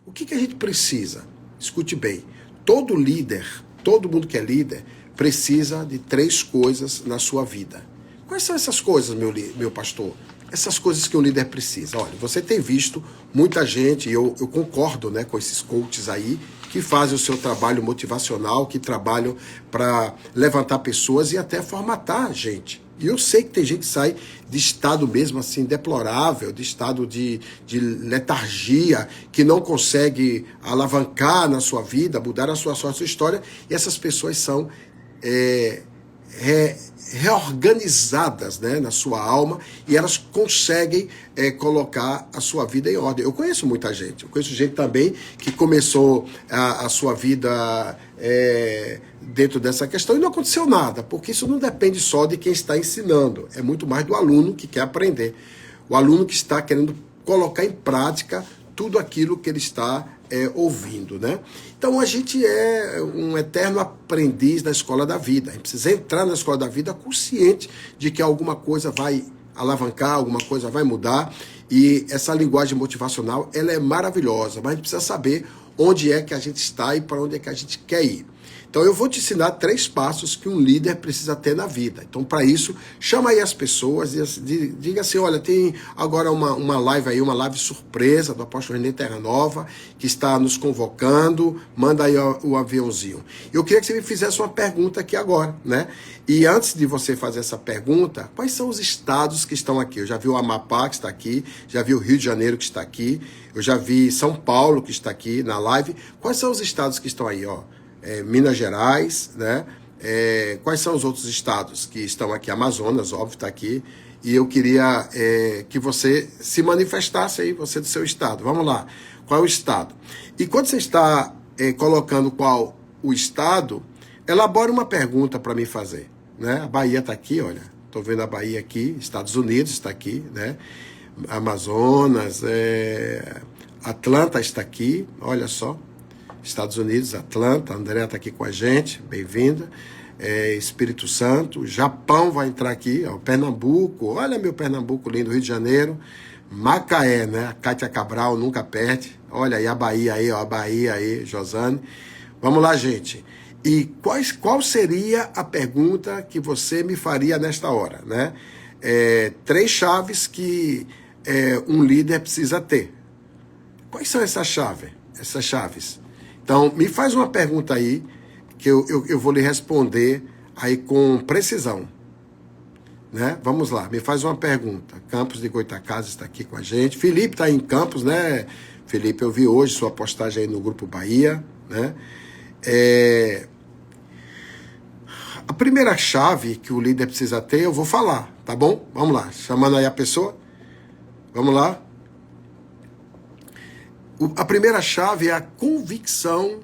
O que a gente precisa? Escute bem, todo líder, todo mundo que é líder, precisa de 3 coisas na sua vida. Quais são essas coisas, meu pastor? Essas coisas que um líder precisa. Olha, você tem visto muita gente, e eu concordo, né, com esses coaches aí, que fazem o seu trabalho motivacional, que trabalham para levantar pessoas e até formatar gente. E eu sei que tem gente que sai de estado mesmo assim deplorável, de estado de letargia, que não consegue alavancar na sua vida, mudar a sua sorte, a sua história, e essas pessoas são reorganizadas, né, na sua alma, e elas conseguem colocar a sua vida em ordem. Eu conheço muita gente, eu conheço gente também que começou a sua vida dentro dessa questão e não aconteceu nada, porque isso não depende só de quem está ensinando, é muito mais do aluno que quer aprender, o aluno que está querendo colocar em prática tudo aquilo que ele está ouvindo, né? Então a gente é um eterno aprendiz da escola da vida. A gente precisa entrar na escola da vida consciente de que alguma coisa vai alavancar, alguma coisa vai mudar. E essa linguagem motivacional, ela é maravilhosa, mas a gente precisa saber onde é que a gente está e para onde é que a gente quer ir. Então eu vou te ensinar 3 passos que um líder precisa ter na vida. Então para isso, chama aí as pessoas e diga assim, olha, tem agora uma live aí, uma live surpresa do apóstolo René Terranova, que está nos convocando, manda aí o aviãozinho. Eu queria que você me fizesse uma pergunta aqui agora, né? E antes de você fazer essa pergunta, quais são os estados que estão aqui? Eu já vi o Amapá que está aqui, já vi o Rio de Janeiro que está aqui, eu já vi São Paulo que está aqui na live. Quais são os estados que estão aí, ó? Minas Gerais, né? Quais são os outros estados que estão aqui? Amazonas, óbvio, está aqui. E eu queria que você se manifestasse aí, você do seu estado. Vamos lá. Qual é o estado? E quando você está colocando qual o estado, elabore uma pergunta para mim fazer, né? A Bahia está aqui, olha. Estou vendo a Bahia aqui. Estados Unidos está aqui, né? Amazonas, Atlanta está aqui, olha só. Estados Unidos, Atlanta, a Andréa está aqui com a gente, bem-vinda. Espírito Santo, Japão vai entrar aqui, ó, Pernambuco, olha meu Pernambuco lindo, Rio de Janeiro, Macaé, né? A Kátia Cabral nunca perde. Olha aí a Bahia aí, ó, a Bahia aí, Josane. Vamos lá, gente. E qual seria a pergunta que você me faria nesta hora, né? 3 chaves que um líder precisa ter. Quais são essas chaves? Então, me faz uma pergunta aí, que eu vou lhe responder aí com precisão, né? Vamos lá, me faz uma pergunta. Campos de Goitacazes está aqui com a gente. Felipe está em Campos, né? Felipe, eu vi hoje sua postagem aí no Grupo Bahia, né? A primeira chave que o líder precisa ter, eu vou falar, tá bom? Vamos lá, chamando aí a pessoa. Vamos lá. A primeira chave é a convicção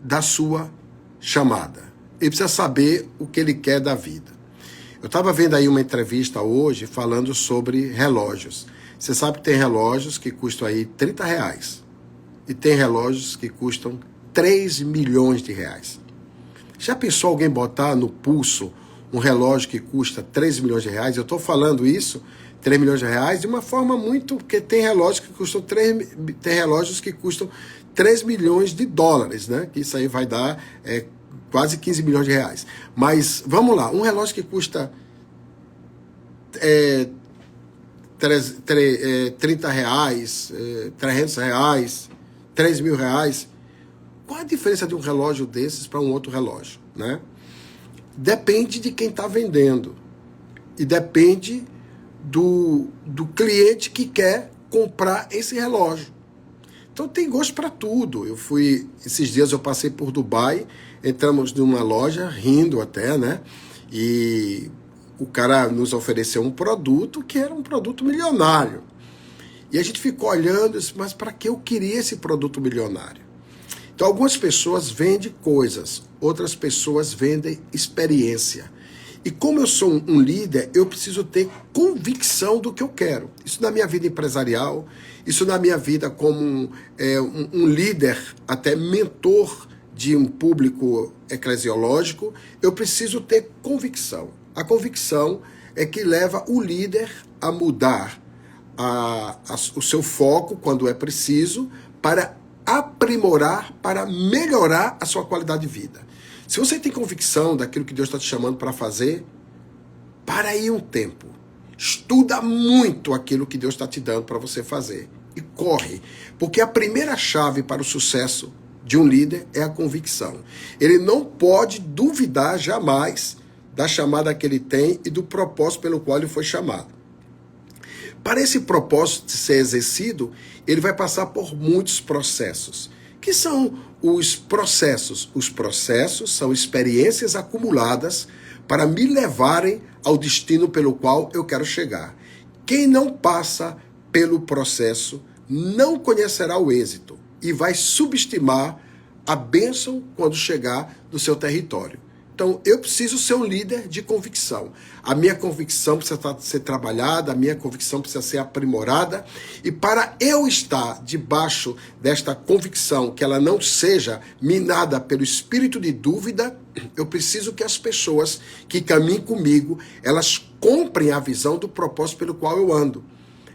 da sua chamada. Ele precisa saber o que ele quer da vida. Eu estava vendo aí uma entrevista hoje falando sobre relógios. Você sabe que tem relógios que custam aí R$30 e tem relógios que custam 3 milhões de reais. Já pensou alguém botar no pulso um relógio que custa 3 milhões de reais? Eu estou falando isso, 3 milhões de reais, de uma forma muito... Porque tem relógios que custam tem relógios que custam 3 milhões de dólares, né? Que isso aí vai dar quase 15 milhões de reais. Mas, vamos lá, um relógio que custa R$30, R$300, 3 mil reais. Qual a diferença de um relógio desses para um outro relógio, né? Depende de quem está vendendo. E depende do cliente que quer comprar esse relógio. Então tem gosto para tudo. Esses dias eu passei por Dubai, entramos numa loja, rindo até, né? E o cara nos ofereceu um produto que era um produto milionário. E a gente ficou olhando, mas para que eu queria esse produto milionário? Então algumas pessoas vendem coisas, outras pessoas vendem experiência. E como eu sou um líder, eu preciso ter convicção do que eu quero. Isso na minha vida empresarial, isso na minha vida como um líder, até mentor de um público eclesiológico, eu preciso ter convicção. A convicção é que leva o líder a mudar o seu foco, quando é preciso, para aprimorar, para melhorar a sua qualidade de vida. Se você tem convicção daquilo que Deus está te chamando para fazer, para aí um tempo. Estuda muito aquilo que Deus está te dando para você fazer. E corre. Porque a primeira chave para o sucesso de um líder é a convicção. Ele não pode duvidar jamais da chamada que ele tem e do propósito pelo qual ele foi chamado. Para esse propósito ser exercido, ele vai passar por muitos processos. Que são os processos? Os processos são experiências acumuladas para me levarem ao destino pelo qual eu quero chegar. Quem não passa pelo processo não conhecerá o êxito e vai subestimar a bênção quando chegar no seu território. Então, eu preciso ser um líder de convicção. A minha convicção precisa ser trabalhada, a minha convicção precisa ser aprimorada. E para eu estar debaixo desta convicção, que ela não seja minada pelo espírito de dúvida, eu preciso que as pessoas que caminhem comigo, elas comprem a visão do propósito pelo qual eu ando.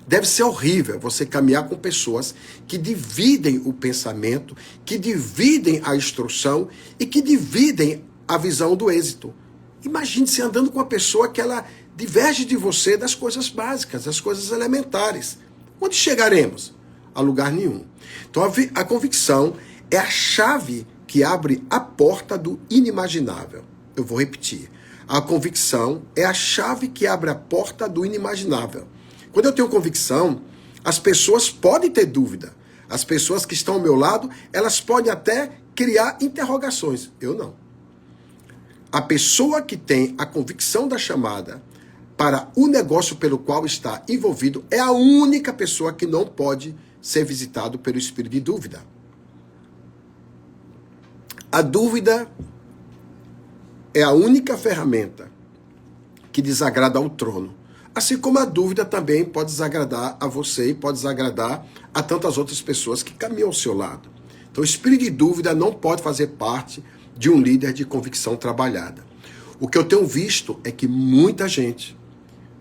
Deve ser horrível você caminhar com pessoas que dividem o pensamento, que dividem a instrução e que dividem a visão do êxito. Imagine-se andando com uma pessoa que ela diverge de você das coisas básicas, das coisas elementares. Onde chegaremos? A lugar nenhum. Então a convicção é a chave que abre a porta do inimaginável. Eu vou repetir. A convicção é a chave que abre a porta do inimaginável. Quando eu tenho convicção, as pessoas podem ter dúvida. As pessoas que estão ao meu lado, elas podem até criar interrogações. Eu não. A pessoa que tem a convicção da chamada para o negócio pelo qual está envolvido é a única pessoa que não pode ser visitado pelo espírito de dúvida. A dúvida é a única ferramenta que desagrada ao trono. Assim como a dúvida também pode desagradar a você e pode desagradar a tantas outras pessoas que caminham ao seu lado. Então o espírito de dúvida não pode fazer parte de um líder de convicção trabalhada. O que eu tenho visto é que muita gente,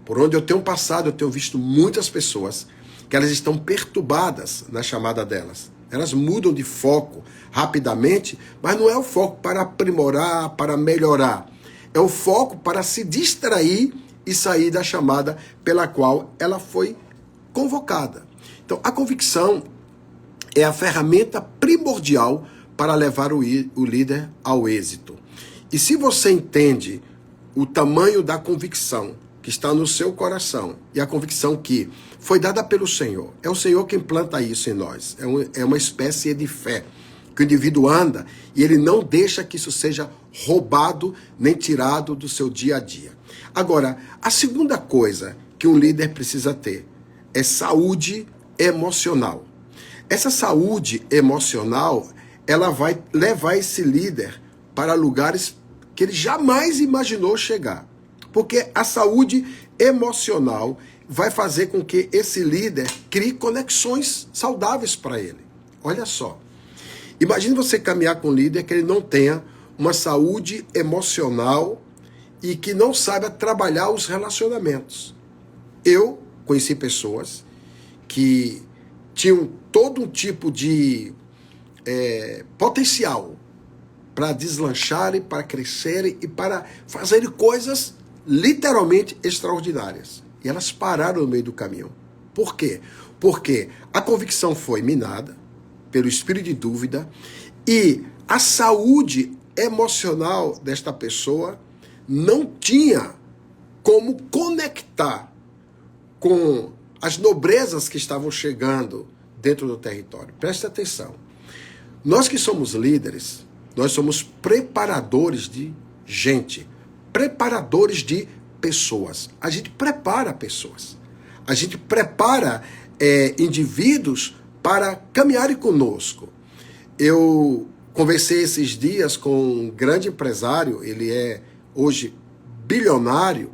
por onde eu tenho passado, eu tenho visto muitas pessoas que elas estão perturbadas na chamada delas. Elas mudam de foco rapidamente, mas não é o foco para aprimorar, para melhorar. É o foco para se distrair e sair da chamada pela qual ela foi convocada. Então, a convicção é a ferramenta primordial para levar o líder ao êxito. E se você entende o tamanho da convicção que está no seu coração e a convicção que foi dada pelo Senhor, é o Senhor quem planta isso em nós, é uma espécie de fé que o indivíduo anda e ele não deixa que isso seja roubado nem tirado do seu dia a dia. Agora, a segunda coisa que um líder precisa ter é saúde emocional. Essa saúde emocional, ela vai levar esse líder para lugares que ele jamais imaginou chegar. Porque a saúde emocional vai fazer com que esse líder crie conexões saudáveis para ele. Olha só. Imagine você caminhar com um líder que ele não tenha uma saúde emocional e que não saiba trabalhar os relacionamentos. Eu conheci pessoas que tinham todo um tipo de potencial para deslancharem, para crescerem e para fazerem coisas literalmente extraordinárias. E elas pararam no meio do caminho. Por quê? Porque a convicção foi minada pelo espírito de dúvida e a saúde emocional desta pessoa não tinha como conectar com as nobrezas que estavam chegando dentro do território. Preste atenção. Nós que somos líderes, nós somos preparadores de gente, preparadores de pessoas. A gente prepara pessoas. A gente prepara indivíduos para caminharem conosco. Eu conversei esses dias com um grande empresário, ele é hoje bilionário,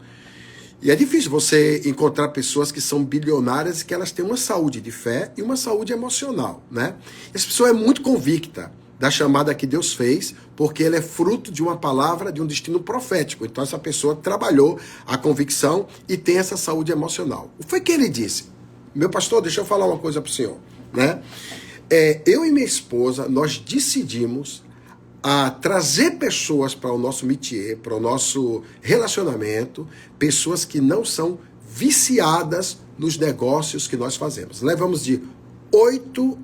e é difícil você encontrar pessoas que são bilionárias e que elas têm uma saúde de fé e uma saúde emocional, né? Essa pessoa é muito convicta da chamada que Deus fez, porque ele é fruto de uma palavra, de um destino profético. Então essa pessoa trabalhou a convicção e tem essa saúde emocional. O que foi que ele disse? Meu pastor, deixa eu falar uma coisa para o senhor, né? Eu e minha esposa, nós decidimos a trazer pessoas para o nosso métier, para o nosso relacionamento, pessoas que não são viciadas nos negócios que nós fazemos. Levamos de 8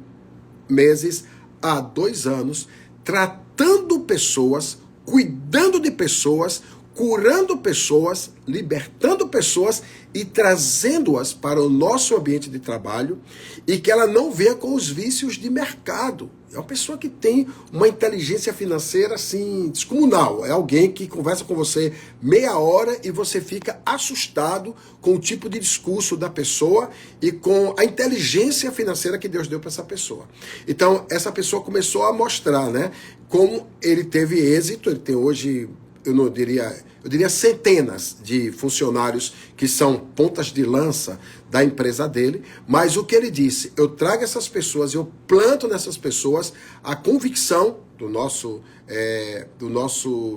meses a 2 anos tratando pessoas, cuidando de pessoas, curando pessoas, libertando pessoas e trazendo-as para o nosso ambiente de trabalho e que ela não venha com os vícios de mercado. É uma pessoa que tem uma inteligência financeira assim descomunal. É alguém que conversa com você meia hora e você fica assustado com o tipo de discurso da pessoa e com a inteligência financeira que Deus deu para essa pessoa. Então, essa pessoa começou a mostrar, né, como ele teve êxito. Ele tem hoje, eu diria centenas de funcionários que são pontas de lança da empresa dele, mas o que ele disse, eu trago essas pessoas, eu planto nessas pessoas a convicção do nosso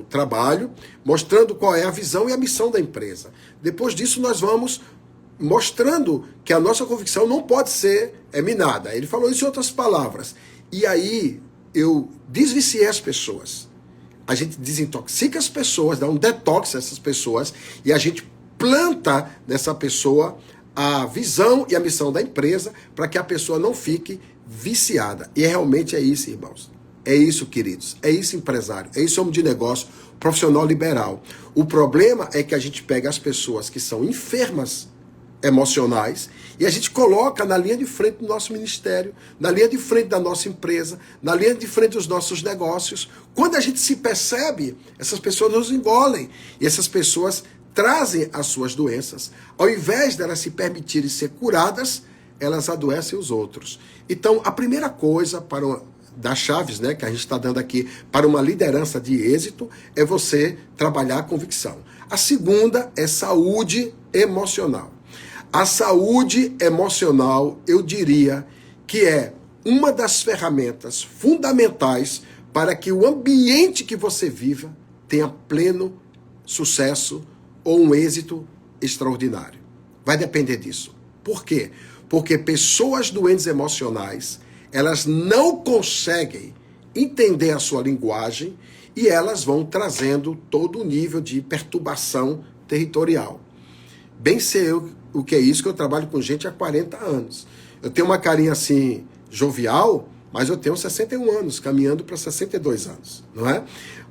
trabalho, mostrando qual é a visão e a missão da empresa. Depois disso, nós vamos mostrando que a nossa convicção não pode ser minada. Ele falou isso em outras palavras. E aí, eu desviciei as pessoas. A gente desintoxica as pessoas, dá um detox a essas pessoas e a gente planta nessa pessoa a visão e a missão da empresa para que a pessoa não fique viciada. E realmente é isso, irmãos. É isso, queridos. É isso, empresário. É isso, homem de negócio, profissional liberal. O problema é que a gente pega as pessoas que são enfermas emocionais e a gente coloca na linha de frente do nosso ministério, na linha de frente da nossa empresa, na linha de frente dos nossos negócios. Quando a gente se percebe, essas pessoas nos engolem e essas pessoas trazem as suas doenças. Ao invés de elas se permitirem ser curadas, elas adoecem os outros. Então, a primeira coisa das chaves, né, que a gente está dando aqui para uma liderança de êxito é você trabalhar a convicção. A segunda é saúde emocional. A saúde emocional, eu diria que é uma das ferramentas fundamentais para que o ambiente que você viva tenha pleno sucesso ou um êxito extraordinário. Vai depender disso. Por quê? Porque pessoas doentes emocionais, elas não conseguem entender a sua linguagem e elas vão trazendo todo o nível de perturbação territorial. Bem sei eu o que é isso, que eu trabalho com gente há 40 anos. Eu tenho uma carinha assim jovial, mas eu tenho 61 anos, caminhando para 62 anos, não é?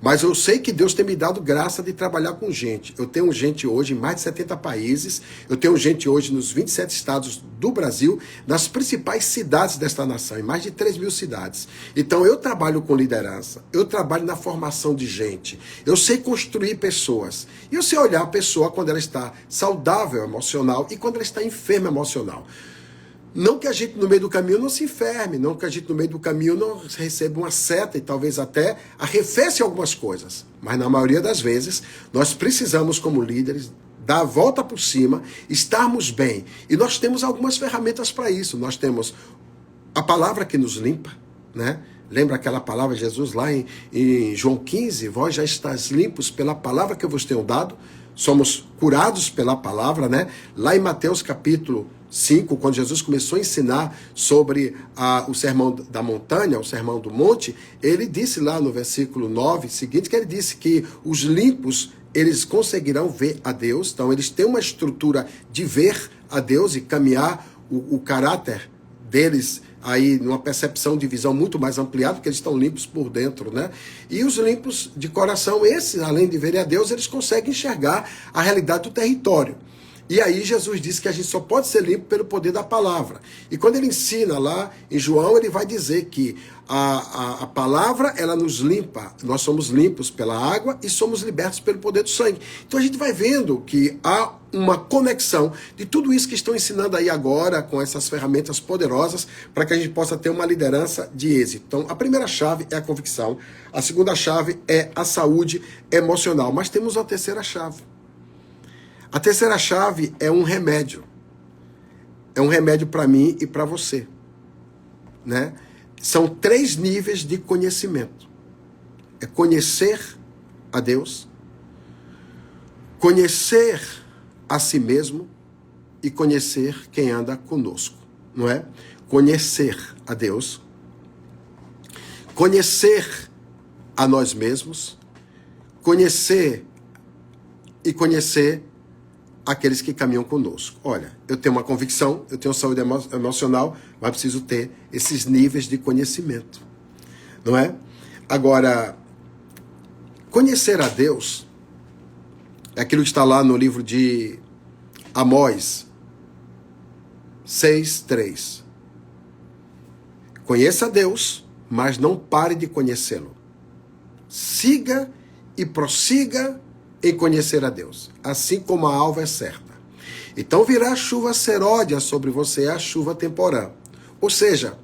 Mas eu sei que Deus tem me dado graça de trabalhar com gente. Eu tenho gente hoje em mais de 70 países, eu tenho gente hoje nos 27 estados do Brasil, nas principais cidades desta nação, em mais de 3 mil cidades. Então eu trabalho com liderança, eu trabalho na formação de gente, eu sei construir pessoas, e eu sei olhar a pessoa quando ela está saudável emocional e quando ela está enferma emocional. Não que a gente no meio do caminho não se enferme, não que a gente no meio do caminho não receba uma seta e talvez até arrefeça algumas coisas. Mas na maioria das vezes, nós precisamos como líderes dar a volta por cima, estarmos bem. E nós temos algumas ferramentas para isso. Nós temos a palavra que nos limpa, né? Lembra aquela palavra de Jesus lá em João 15? Vós já estáis limpos pela palavra que eu vos tenho dado. Somos curados pela palavra, né? Lá em Mateus capítulo 5, quando Jesus começou a ensinar sobre o sermão da montanha, o sermão do monte, ele disse lá no versículo 9 seguinte, que ele disse que os limpos, eles conseguirão ver a Deus. Então eles têm uma estrutura de ver a Deus e caminhar o caráter deles aí numa percepção de visão muito mais ampliada, porque eles estão limpos por dentro, né? E os limpos de coração, esses, além de verem a Deus, eles conseguem enxergar a realidade do território. E aí Jesus disse que a gente só pode ser limpo pelo poder da palavra. E quando ele ensina lá em João, ele vai dizer que a palavra, ela nos limpa. Nós somos limpos pela água e somos libertos pelo poder do sangue. Então a gente vai vendo que há uma conexão de tudo isso que estão ensinando aí agora com essas ferramentas poderosas para que a gente possa ter uma liderança de êxito. Então a primeira chave é a convicção. A segunda chave é a saúde emocional. Mas temos uma terceira chave. A terceira chave é um remédio. É um remédio para mim e para você, né? São 3 níveis de conhecimento. É conhecer a Deus, conhecer a si mesmo e conhecer quem anda conosco, não é? Conhecer a Deus, conhecer a nós mesmos, conhecer aqueles que caminham conosco. Olha, eu tenho uma convicção, eu tenho saúde emocional, mas preciso ter esses níveis de conhecimento, não é? Agora, conhecer a Deus é aquilo que está lá no livro de Amós 6:3. Conheça a Deus, mas não pare de conhecê-lo. Siga e prossiga em conhecer a Deus, assim como a alva é certa. Então virá a chuva seródia sobre você, a chuva temporã. Ou seja,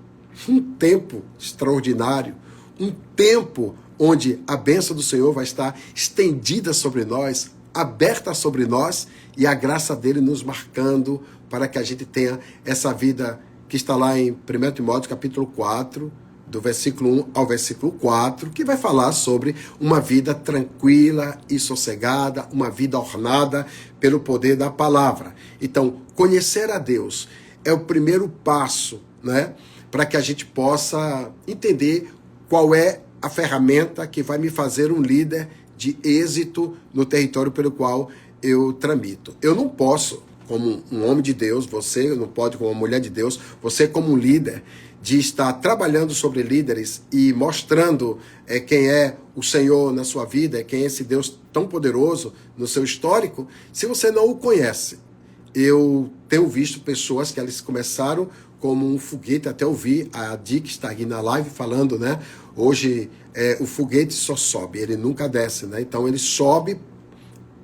um tempo extraordinário, um tempo onde a bênção do Senhor vai estar estendida sobre nós, aberta sobre nós, e a graça dele nos marcando para que a gente tenha essa vida que está lá em 1 Timóteo capítulo 4, do versículo 1 ao versículo 4, que vai falar sobre uma vida tranquila e sossegada, uma vida ornada pelo poder da palavra. Então, conhecer a Deus é o primeiro passo, né, para que a gente possa entender qual é a ferramenta que vai me fazer um líder de êxito no território pelo qual eu tramito. Eu não posso, como um homem de Deus, você não pode, como uma mulher de Deus, você como um líder, de estar trabalhando sobre líderes e mostrando quem é o Senhor na sua vida, quem é esse Deus tão poderoso no seu histórico, se você não o conhece. Eu tenho visto pessoas que elas começaram como um foguete, até ouvi a Dick está aqui na live falando, né? Hoje o foguete só sobe, ele nunca desce, né? Então ele sobe,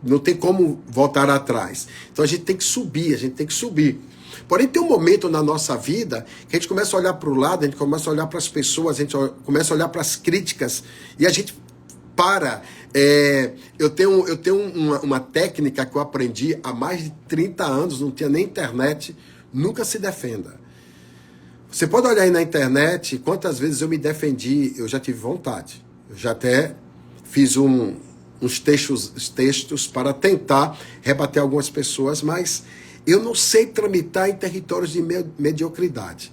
não tem como voltar atrás. Então a gente tem que subir. Porém, tem um momento na nossa vida que a gente começa a olhar para o lado, a gente começa a olhar para as pessoas, a gente começa a olhar para as críticas e a gente para. Eu tenho uma técnica que eu aprendi há mais de 30 anos, não tinha nem internet, nunca se defenda. Você pode olhar aí na internet quantas vezes eu me defendi, eu já tive vontade. Eu já até fiz uns textos para tentar rebater algumas pessoas, mas eu não sei tramitar em territórios de mediocridade.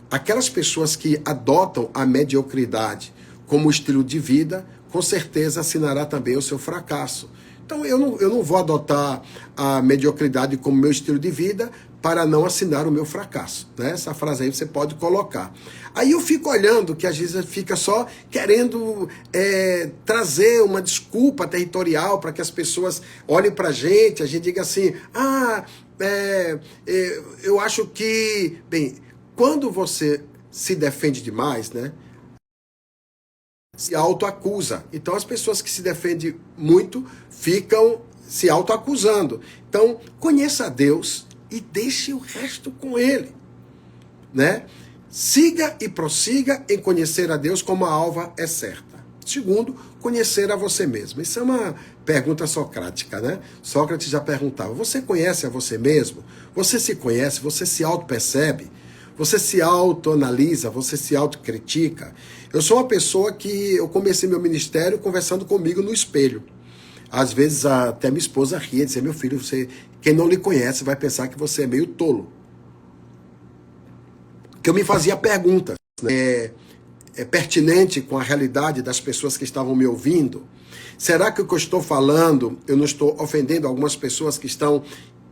Aquelas pessoas que adotam a mediocridade como estilo de vida, com certeza assinará também o seu fracasso. Então eu não vou adotar a mediocridade como meu estilo de vida para não assinar o meu fracasso, né? Essa frase aí você pode colocar. Aí eu fico olhando que às vezes fica só querendo trazer uma desculpa territorial para que as pessoas olhem para a gente diga assim, eu acho que... Bem, quando você se defende demais, né, se autoacusa. Então as pessoas que se defendem muito ficam se autoacusando. Então conheça a Deus e deixe o resto com Ele, né? Siga e prossiga em conhecer a Deus como a alva é certa. Segundo, conhecer a você mesmo. Isso é uma pergunta socrática, né? Sócrates já perguntava, você conhece a você mesmo? Você se conhece? Você se auto-percebe? Você se autoanalisa? Você se autocritica? Eu sou uma pessoa que eu comecei meu ministério conversando comigo no espelho. Às vezes até minha esposa ria e dizia, meu filho, quem não lhe conhece vai pensar que você é meio tolo. Que eu me fazia perguntas, né? Pertinente com a realidade das pessoas que estavam me ouvindo? Será que o que eu estou falando, eu não estou ofendendo algumas pessoas que estão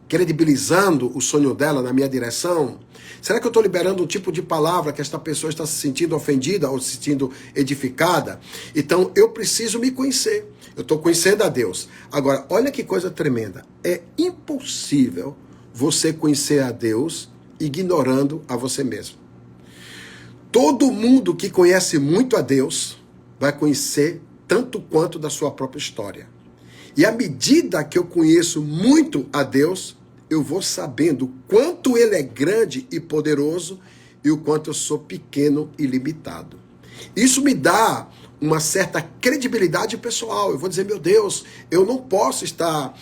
credibilizando o sonho dela na minha direção? Será que eu estou liberando um tipo de palavra que esta pessoa está se sentindo ofendida ou se sentindo edificada? Então eu preciso me conhecer. Eu estou conhecendo a Deus. Agora, olha que coisa tremenda. É impossível você conhecer a Deus ignorando a você mesmo. Todo mundo que conhece muito a Deus vai conhecer tanto quanto da sua própria história. E à medida que eu conheço muito a Deus, eu vou sabendo o quanto Ele é grande e poderoso e o quanto eu sou pequeno e limitado. Isso me dá uma certa credibilidade pessoal. Eu vou dizer, meu Deus, eu não posso estar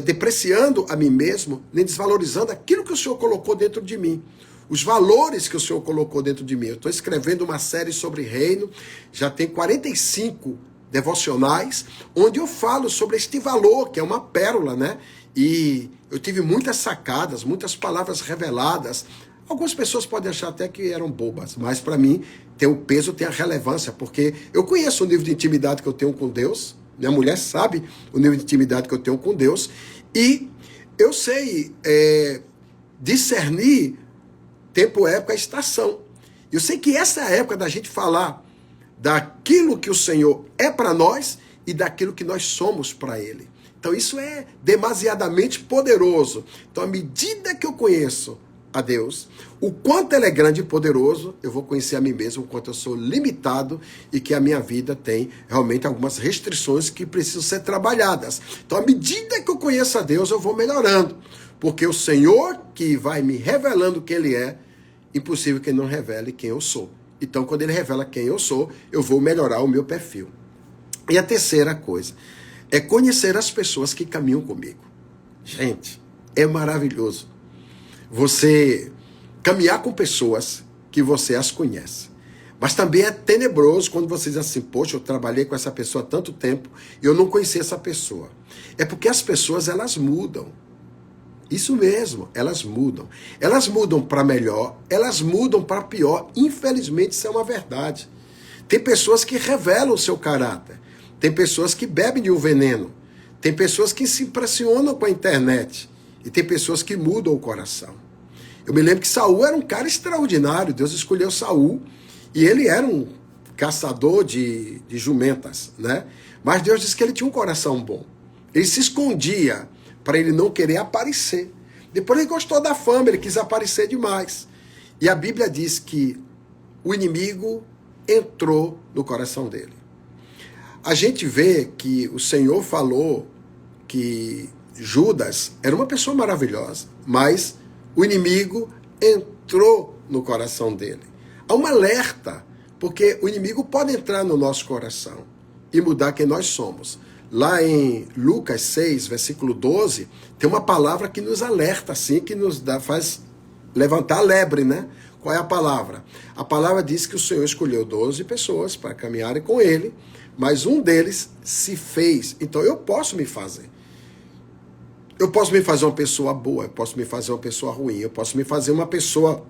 depreciando a mim mesmo, nem desvalorizando aquilo que o Senhor colocou dentro de mim. Os valores que o Senhor colocou dentro de mim. Eu estou escrevendo uma série sobre reino, já tem 45 devocionais, onde eu falo sobre este valor, que é uma pérola, né? E eu tive muitas sacadas, muitas palavras reveladas Algumas pessoas podem achar até que eram bobas, mas para mim tem o peso, tem a relevância, porque eu conheço o nível de intimidade que eu tenho com Deus, minha mulher sabe o nível de intimidade que eu tenho com Deus, e eu sei discernir tempo, época, estação. Eu sei que essa é a época da gente falar daquilo que o Senhor é para nós e daquilo que nós somos para Ele. Então isso é demasiadamente poderoso. Então à medida que eu conheço a Deus, o quanto Ele é grande e poderoso, eu vou conhecer a mim mesmo, o quanto eu sou limitado e que a minha vida tem realmente algumas restrições que precisam ser trabalhadas. Então à medida que eu conheço a Deus, eu vou melhorando, porque o Senhor que vai me revelando quem Ele é, impossível que Ele não revele quem eu sou. Então quando Ele revela quem eu sou, eu vou melhorar o meu perfil. E a terceira coisa é conhecer as pessoas que caminham comigo. Gente, é maravilhoso você caminhar com pessoas que você as conhece. Mas também é tenebroso quando você diz assim, poxa, eu trabalhei com essa pessoa há tanto tempo e eu não conheci essa pessoa. É porque as pessoas, elas mudam. Isso mesmo, elas mudam. Elas mudam para melhor, elas mudam para pior. Infelizmente, isso é uma verdade. Tem pessoas que revelam o seu caráter. Tem pessoas que bebem de um veneno. Tem pessoas que se impressionam com a internet. E tem pessoas que mudam o coração. Eu me lembro que Saul era um cara extraordinário. Deus escolheu Saul e ele era um caçador de jumentas, né? Mas Deus disse que ele tinha um coração bom. Ele se escondia para ele não querer aparecer. Depois ele gostou da fama, ele quis aparecer demais. E a Bíblia diz que o inimigo entrou no coração dele. A gente vê que o Senhor falou que Judas era uma pessoa maravilhosa, mas o inimigo entrou no coração dele. Há um alerta, porque o inimigo pode entrar no nosso coração e mudar quem nós somos. Lá em Lucas 6, versículo 12, tem uma palavra que nos alerta, assim, que nos faz levantar a lebre, né? Qual é a palavra? A palavra diz que o Senhor escolheu 12 pessoas para caminharem com ele, mas um deles se fez. Então eu posso me fazer. Eu posso me fazer uma pessoa boa, eu posso me fazer uma pessoa ruim, eu posso me fazer uma pessoa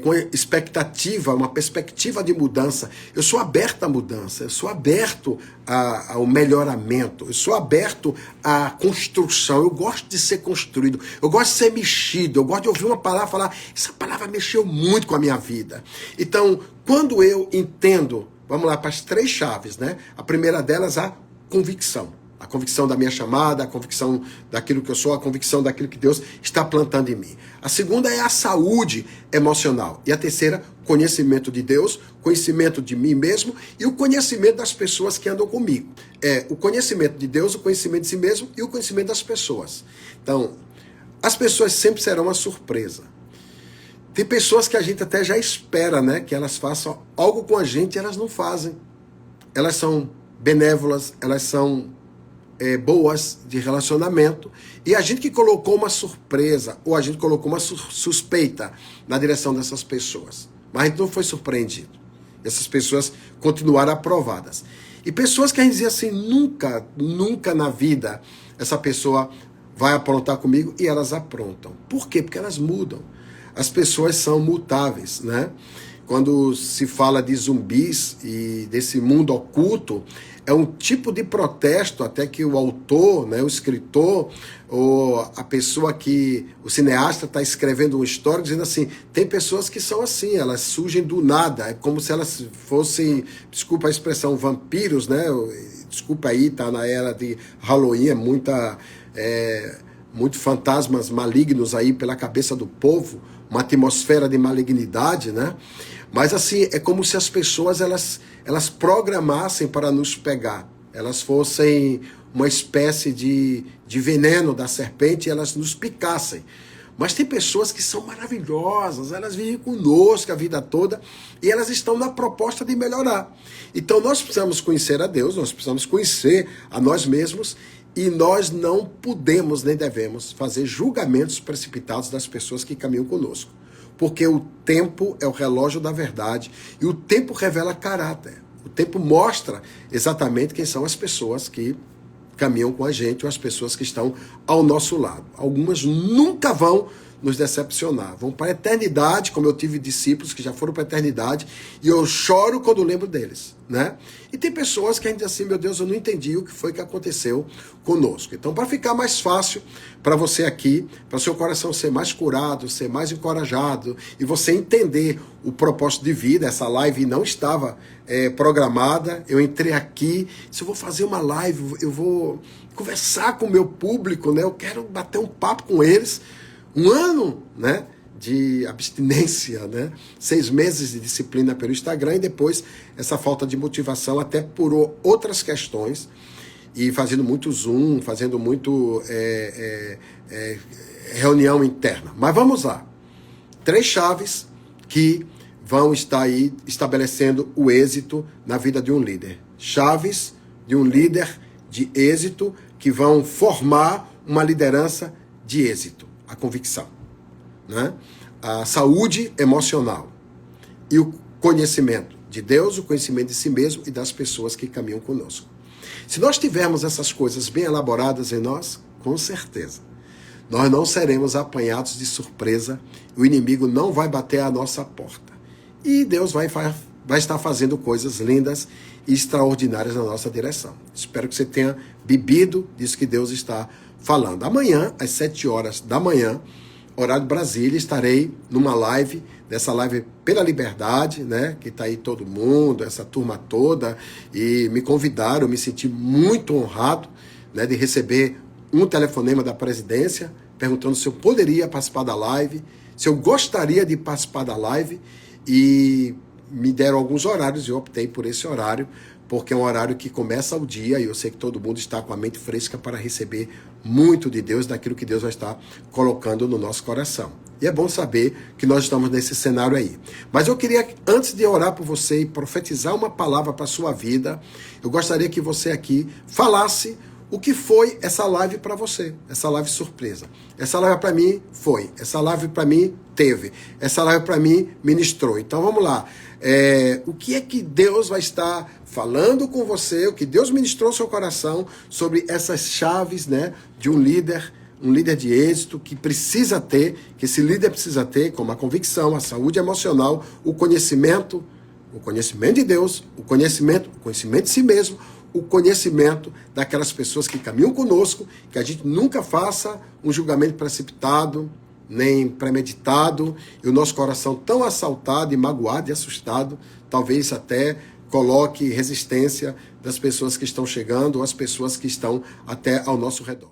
com expectativa, uma perspectiva de mudança. Eu sou aberto à mudança, eu sou aberto ao melhoramento, eu sou aberto à construção, eu gosto de ser construído, eu gosto de ser mexido, eu gosto de ouvir uma palavra e falar, essa palavra mexeu muito com a minha vida. Então, quando eu entendo, vamos lá para as 3 chaves, né? A primeira delas, a convicção. A convicção da minha chamada, a convicção daquilo que eu sou, a convicção daquilo que Deus está plantando em mim. A segunda é a saúde emocional. E a terceira, conhecimento de Deus, conhecimento de mim mesmo e o conhecimento das pessoas que andam comigo. É o conhecimento de Deus, o conhecimento de si mesmo e o conhecimento das pessoas. Então, as pessoas sempre serão uma surpresa. Tem pessoas que a gente até já espera, né, que elas façam algo com a gente e elas não fazem. Elas são benévolas, elas são boas de relacionamento, e a gente que colocou uma surpresa, ou a gente colocou uma suspeita na direção dessas pessoas. Mas a gente não foi surpreendido. Essas pessoas continuaram aprovadas. E pessoas que a gente dizia assim, nunca na vida essa pessoa vai aprontar comigo, e elas aprontam. Por quê? Porque elas mudam. As pessoas são mutáveis, né? Quando se fala de zumbis e desse mundo oculto, é um tipo de protesto até que o autor, né, o escritor, ou a pessoa que, o cineasta está escrevendo uma história dizendo assim, tem pessoas que são assim, elas surgem do nada, é como se elas fossem, desculpa a expressão, vampiros, né? Desculpa aí, tá na era de Halloween, muito fantasmas malignos aí pela cabeça do povo, uma atmosfera de malignidade, né? Mas assim, é como se as pessoas elas programassem para nos pegar. Elas fossem uma espécie de veneno da serpente e elas nos picassem. Mas tem pessoas que são maravilhosas, elas vivem conosco a vida toda e elas estão na proposta de melhorar. Então nós precisamos conhecer a Deus, nós precisamos conhecer a nós mesmos e nós não podemos nem devemos fazer julgamentos precipitados das pessoas que caminham conosco. Porque o tempo é o relógio da verdade e o tempo revela caráter. O tempo mostra exatamente quem são as pessoas que caminham com a gente ou as pessoas que estão ao nosso lado. Algumas nunca vão nos decepcionar. Vão para a eternidade, como eu tive discípulos que já foram para a eternidade, e eu choro quando lembro deles, né? E tem pessoas que a gente diz assim, meu Deus, eu não entendi o que foi que aconteceu conosco. Então, para ficar mais fácil para você aqui, para seu coração ser mais curado, ser mais encorajado, e você entender o propósito de vida, essa live não estava programada, eu entrei aqui, se eu vou fazer uma live, eu vou conversar com o meu público, né? Eu quero bater um papo com eles, um ano, né, de abstinência, né? 6 meses de disciplina pelo Instagram e depois essa falta de motivação até por outras questões e fazendo muito Zoom, fazendo muito reunião interna. Mas vamos lá. 3 chaves que vão estar aí estabelecendo o êxito na vida de um líder. Chaves de um líder de êxito que vão formar uma liderança de êxito. A convicção, né? A saúde emocional e o conhecimento de Deus, o conhecimento de si mesmo e das pessoas que caminham conosco. Se nós tivermos essas coisas bem elaboradas em nós, com certeza, nós não seremos apanhados de surpresa, o inimigo não vai bater à nossa porta. E Deus vai estar fazendo coisas lindas e extraordinárias na nossa direção. Espero que você tenha bebido disso que Deus está falando. Amanhã, às 7 horas da manhã, horário de Brasília, estarei numa live, dessa live pela liberdade, né? Que está aí todo mundo, essa turma toda, e me convidaram, eu me senti muito honrado, né, de receber um telefonema da presidência, perguntando se eu poderia participar da live, se eu gostaria de participar da live, e me deram alguns horários, e eu optei por esse horário, porque é um horário que começa o dia, e eu sei que todo mundo está com a mente fresca para receber muito de Deus, daquilo que Deus vai estar colocando no nosso coração. E é bom saber que nós estamos nesse cenário aí. Mas eu queria, antes de orar por você e profetizar uma palavra para a sua vida, eu gostaria que você aqui falasse o que foi essa live para você, essa live surpresa. Essa live para mim foi, essa live para mim teve, essa live para mim ministrou. Então vamos lá, o que é que Deus vai estar falando com você, o que Deus ministrou no seu coração sobre essas chaves, né, de um líder de êxito que precisa ter, que esse líder precisa ter, como a convicção, a saúde emocional, o conhecimento de Deus, o conhecimento de si mesmo, o conhecimento daquelas pessoas que caminham conosco, que a gente nunca faça um julgamento precipitado, nem premeditado, e o nosso coração tão assaltado e magoado e assustado, talvez até coloque resistência das pessoas que estão chegando ou as pessoas que estão até ao nosso redor.